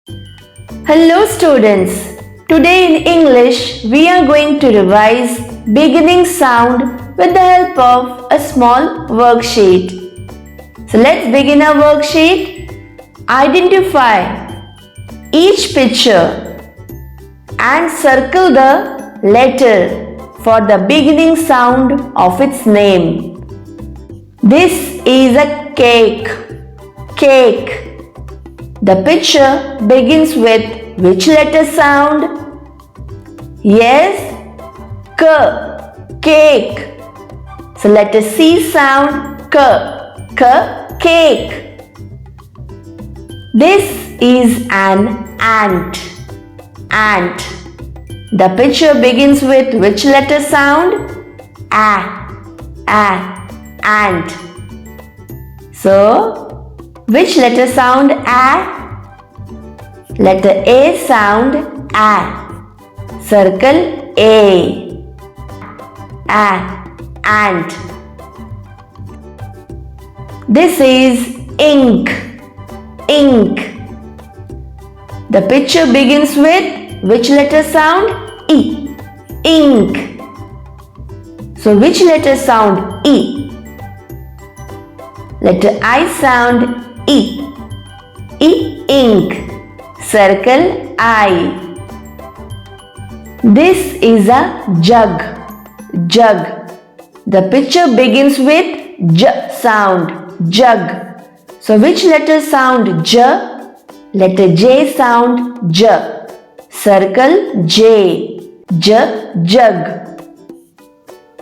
Hello students. Today in English we are going to revise beginning sound with the help of a small worksheet. So let's begin our worksheet. Identify each picture and circle the letter for the beginning sound of its name. This is a cake. Cake. The picture begins with which letter sound? Yes, K, cake. So letter C sound K, cake. This is an ant, ant. The picture begins with which letter sound? Ant. So, which letter sound A? Letter A sound A. Circle A. Ant. This is ink. Ink. The picture begins with which letter sound? E. Ink. So which letter sound E? Letter I sound E. Ink. Circle I. This is a jug. Jug. The picture begins with J sound. Jug. So which letter sound J? Letter J sound J. Circle J. Jug.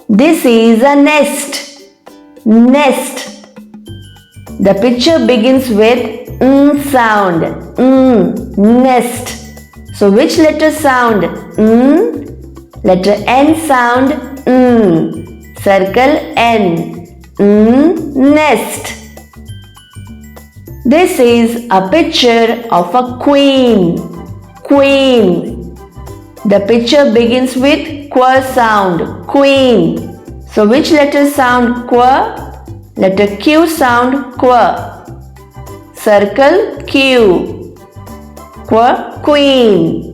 This is a nest. Nest. The picture begins with sound. Nest. So which letter sound? Letter N sound Circle N. Nest. This is a picture of a queen. Queen. The picture begins with Q sound. Queen. So which letter sound Q? Letter Q sound Q. Circle Q. Queen.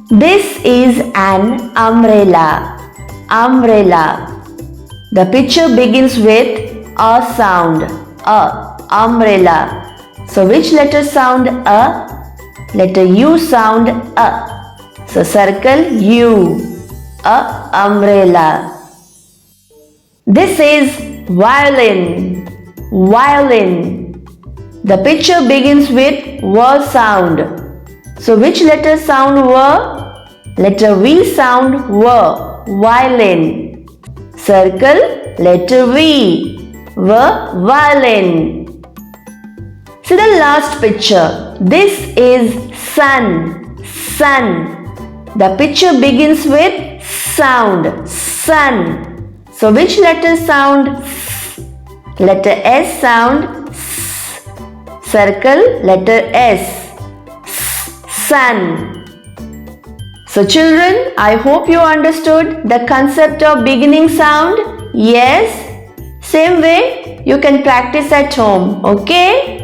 This is an umbrella. Umbrella. The picture begins with a sound. Umbrella. So which letter sound a? Letter U sound a. So circle U. Umbrella. This is violin. Violin. The picture begins with V sound. So which letter sound V? Letter V sound V. Violin. Circle letter V. Violin. See the last picture. This is sun. Sun. The picture begins with sound. Sun. So which letter sound? Letter S sound. Circle letter S. Sun. So children, I hope you understood the concept of beginning sound. Yes? Same way you can practice at home. Okay?